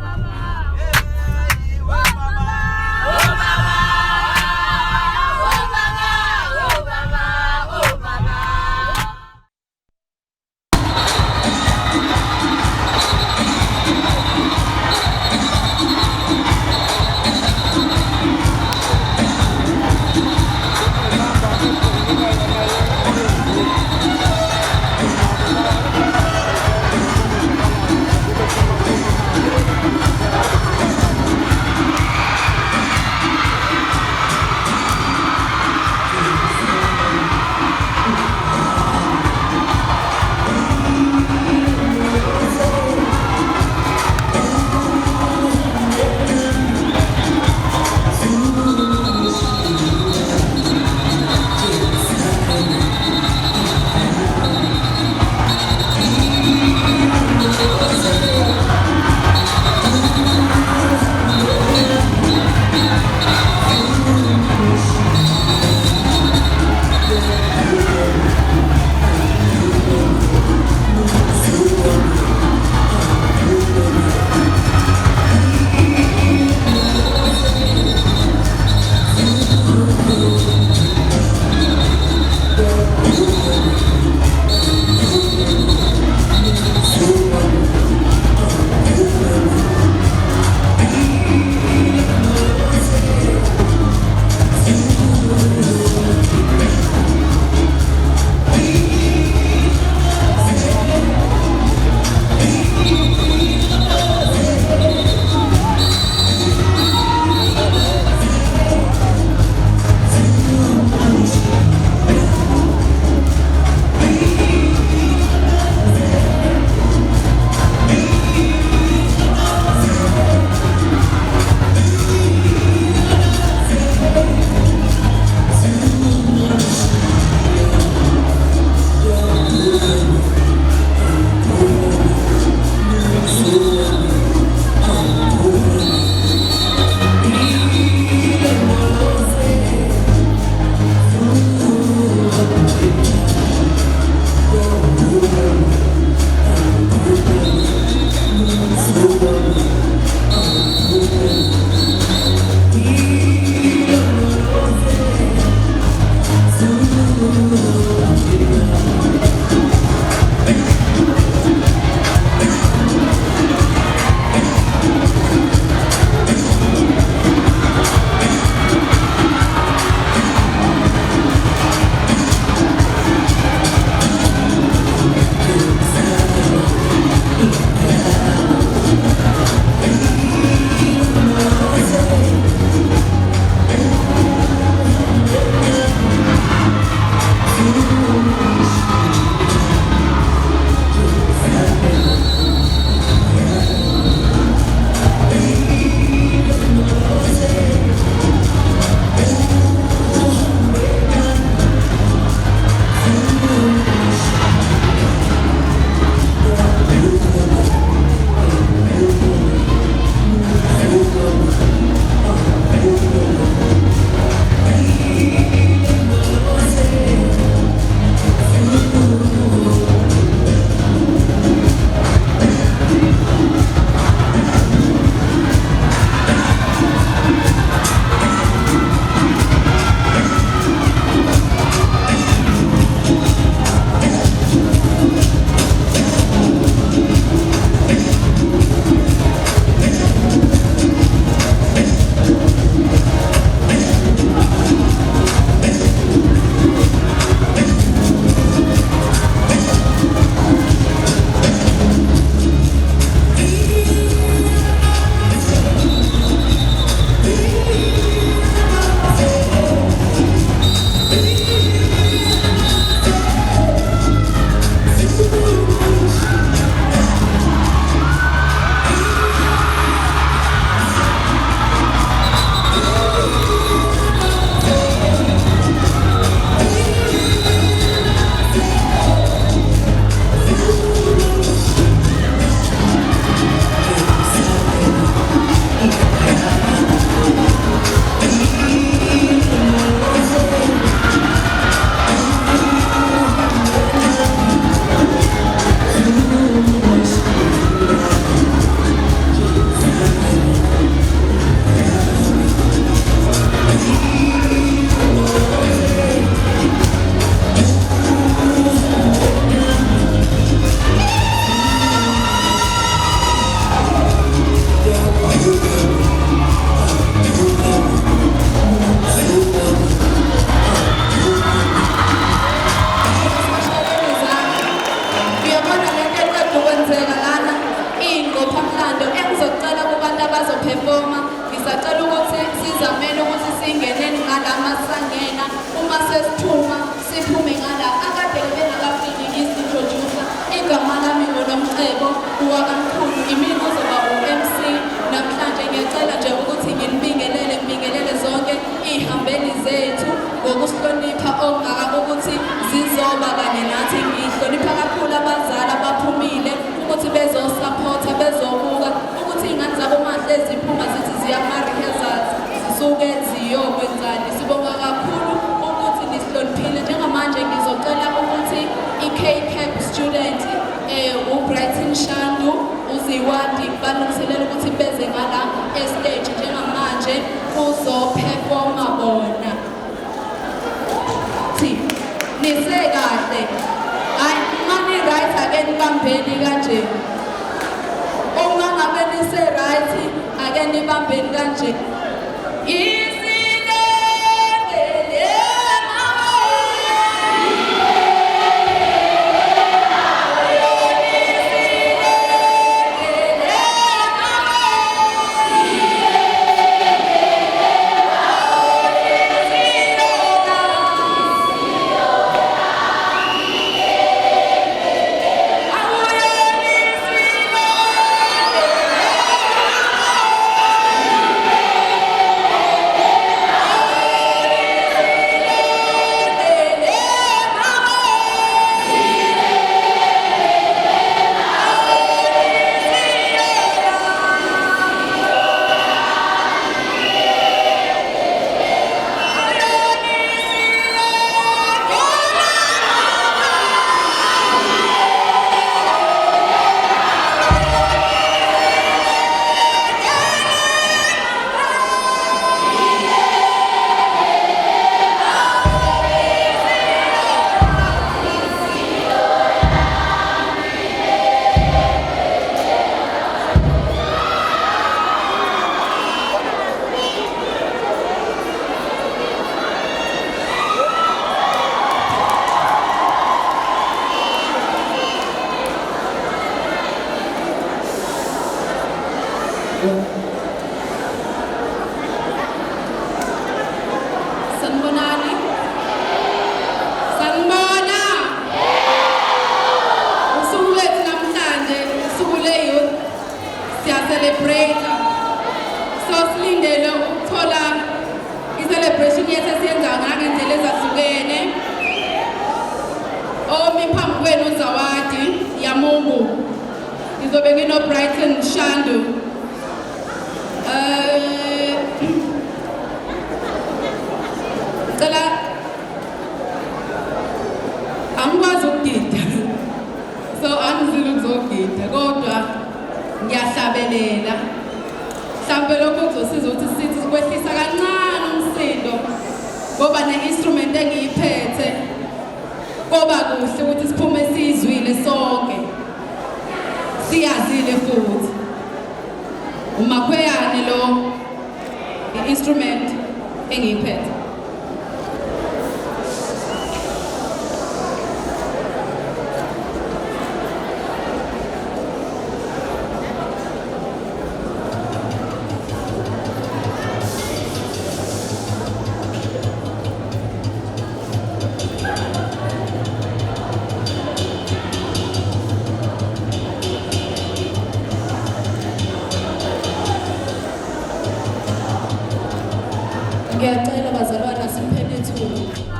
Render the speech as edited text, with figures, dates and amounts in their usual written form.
Thank you. siyasoma. Ngisacela ukuthi sizamele ukuthi singeneni ngala masangena. Uma sesiphuma siphume ngala akade bengakafiki ngisintroducer. Igama lami ngoNomcebo uwakamkhulu imina ozoba u-MC namhlanje. Ngiyacela nje ukuthi ngibingelele zonke ihambeli zethu ngokusihlonipha ongaka ukuthi zizoba kanye nathi. Ngihlonipha kakhulu abazali abaphumile ukuthi bezosupporta bezobuka ukuthi iy'ngane zabo mahle ziphuma zithi ziyama-rehearsals zisuke ziyokwenzani. Sibonga kakhulu ukuthi nisihloniphile. Njengamanje ngizocela ukuthi i-K-Cap student uBrighton Shandu uZiwandi balungiselela ukuthi beze ngala estage. Njengamanje kuzophefoma bona. Nise kahle mani right ake nibambeni kanje. Uma ngabe nise right ake nibambeni kanje. Sanibonani. Sanibona. Usuku lethu namhlanje usuku le-youth siya-celebrate. So silindele ukuthola i-celebration yethu esiyenzayo ngendlela ezahlukene. Omi phambi kwenu uZawadi Yamungu. Ngizobe nginoBrighton Shandu. Angikwazi ukugida. So angizile ukuzogida kodwa ngiyahlabelela. Mhlawumbe lokho kuzosiza ukuthi sithi kwehlisa kancane umsindo ngoba ne-instrument engiyiphethe koba kuhle ukuthi siphume siyizwile sonke. Siyazile futhi. Umakhweyane lo i-instrument engiyiphethe. Ngiyacela bazalwane asiphele ithuba.